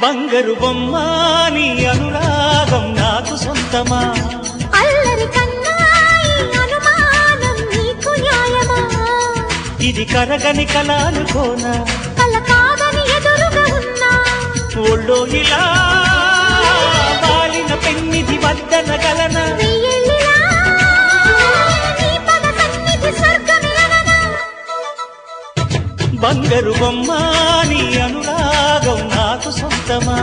బంగారు బొమ్మ నీ అనురాగం నాకు సొంతమా అల్లరి కన్నాయి అనుమానం నీకు న్యాయమా ఇది కరగని కల అనుకోనా కల కాదని ఎదురుగా ఉన్నా ఒళ్ళో ఇలా వాలిన పెన్నిది వద్దనగలనా వెయ్యేళ్ళిలా నీ పద సన్నిధి స్వర్గమిలననా బంగారు బొమ్మ నీ అనురాగం నాకు సొంతమా